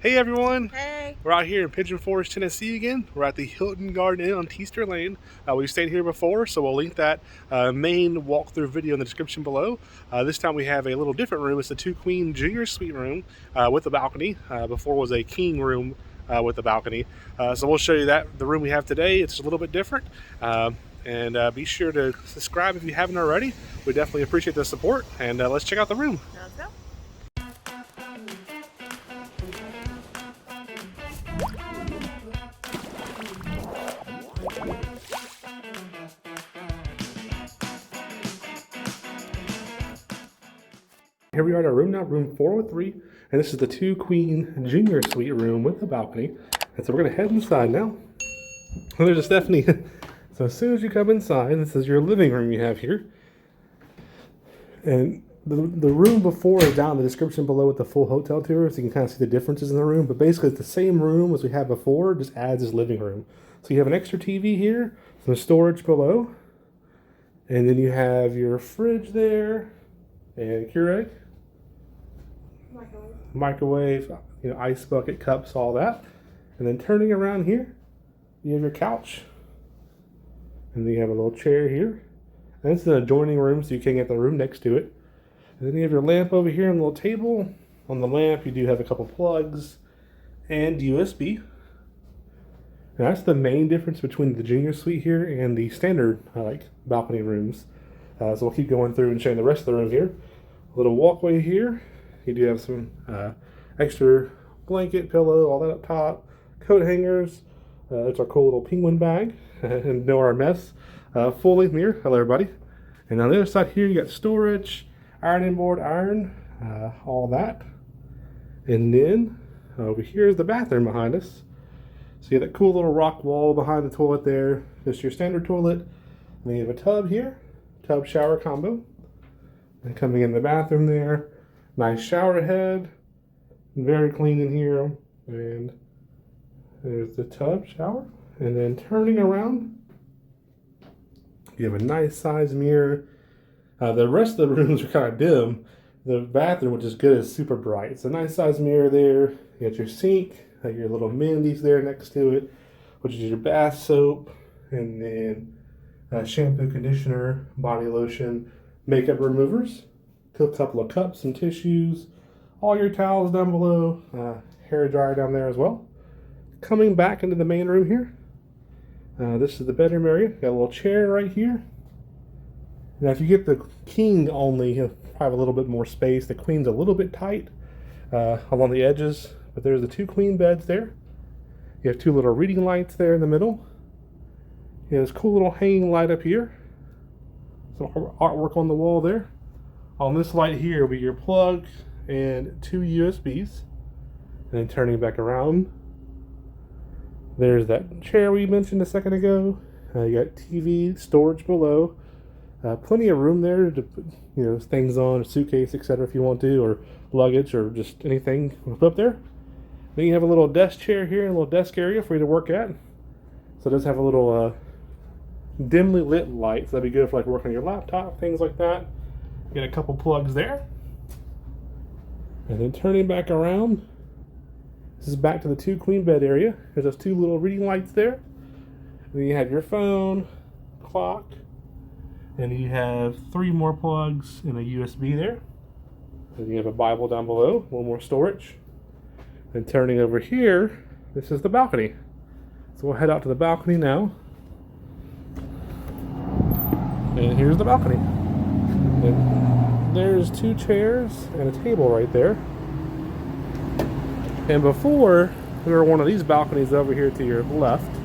Hey everyone! Hey! We're out here in Pigeon Forge, Tennessee again. We're at the Hilton Garden Inn on Teaster Lane. We've stayed here before, so we'll link that main walkthrough video in the description below. This time we have a little different room. It's a 2-queen junior suite room with a balcony. Before was a king room with a balcony. So we'll show you the room we have today. It's a little bit different. And be sure to subscribe if you haven't already. We definitely appreciate the support. And let's check out the room. Let's go. Here we are at our room now, room 403, and this is the 2-queen junior suite room with a balcony. And so we're going to head inside now. And there's a Stephanie. So as soon as you come inside, this is your living room you have here. And the room before is down in the description below with the full hotel tour, so you can kind of see the differences in the room. But basically it's the same room as we had before, just adds this living room. So you have an extra TV here, some storage below, and then you have your fridge there, and Keurig. Microwave, ice bucket, cups, all that. And then turning around here, you have your couch. And then you have a little chair here. And it's an adjoining room, so you can get the room next to it. And then you have your lamp over here and a little table. On the lamp, you do have a couple plugs and USB. And that's the main difference between the junior suite here and the standard balcony rooms. So we'll keep going through and showing the rest of the room here. A little walkway here. You do have some extra blanket, pillow, all that up top. Coat hangers. It's our cool little penguin bag. And know our mess. Full-length mirror. Hello, everybody. And on the other side here, you got storage, ironing board, all that. And then over here is the bathroom behind us. So you have that cool little rock wall behind the toilet there. Just your standard toilet. And then you have a tub here. Tub shower combo. And coming in the bathroom there. Nice shower head, very clean in here, and there's the tub shower. And then turning around, you have a nice size mirror. The rest of the rooms are kind of dim. The bathroom, which is good, is super bright. It's a nice size mirror there. You got your sink, your little Mindy's there next to it, which is your bath soap, and then shampoo, conditioner, body lotion, makeup removers. A couple of cups and tissues, all your towels down below, hair dryer down there as well. Coming back into the main room here, this is the bedroom area. Got a little chair right here. Now if you get the king only, you'll have a little bit more space. The queen's a little bit tight along the edges, but there's the 2 queen beds there. You have 2 little reading lights there in the middle. You have this cool little hanging light up here. Some artwork on the wall there. On this light here will be your plug and 2 USBs. And then turning back around, there's that chair we mentioned a second ago. You got TV, storage below. Plenty of room there to put things on, a suitcase, etc. if you want to, or luggage, or just anything put up there. Then you have a little desk chair here and a little desk area for you to work at. So it does have a little dimly lit light, so that'd be good for working on your laptop, things like that. Get a couple plugs there. And then turning back around, this is back to the 2 queen bed area. There's those 2 little reading lights there. And then you have your phone, clock, and you have 3 more plugs and a USB there. Then you have a Bible down below, a little more storage. And turning over here, this is the balcony. So we'll head out to the balcony now. And here's the balcony. And there's 2 chairs and a table right there. And before, there were one of these balconies over here to your left.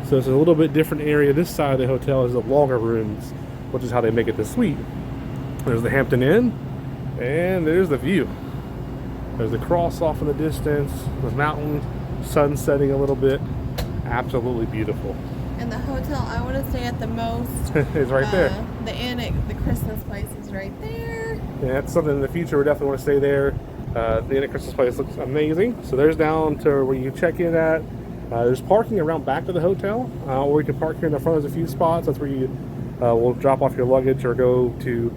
So it's a little bit different area. This side of the hotel is the longer rooms, which is how they make it the suite. There's the Hampton Inn, and there's the view. There's the cross off in the distance, the mountain, sun setting a little bit. Absolutely beautiful. And the hotel I want to stay at the most is right there. The inn at the Christmas place is right there. Yeah, that's something in the future we definitely want to stay there. The inn at Christmas place looks amazing. So there's down to where you check in at. There's parking around back of the hotel, or you can park here in the front. There's a few spots. That's where you will drop off your luggage or go to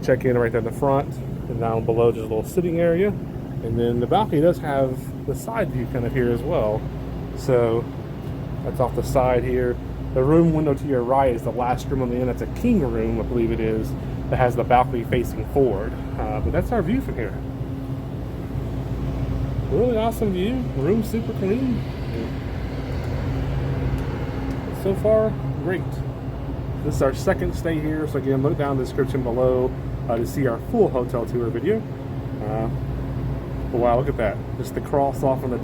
check in right there in the front. And down below, there's a little sitting area. And then the balcony does have the side view kind of here as well. So that's off the side here. The room window to your right is the last room on the end. That's a king room, I believe it is, that has the balcony facing forward. But that's our view from here. Really awesome view. Room super clean. So far, great. This is our second stay here. So again, look down in the description below to see our full hotel tour video. But wow, look at that. Just the cross off on the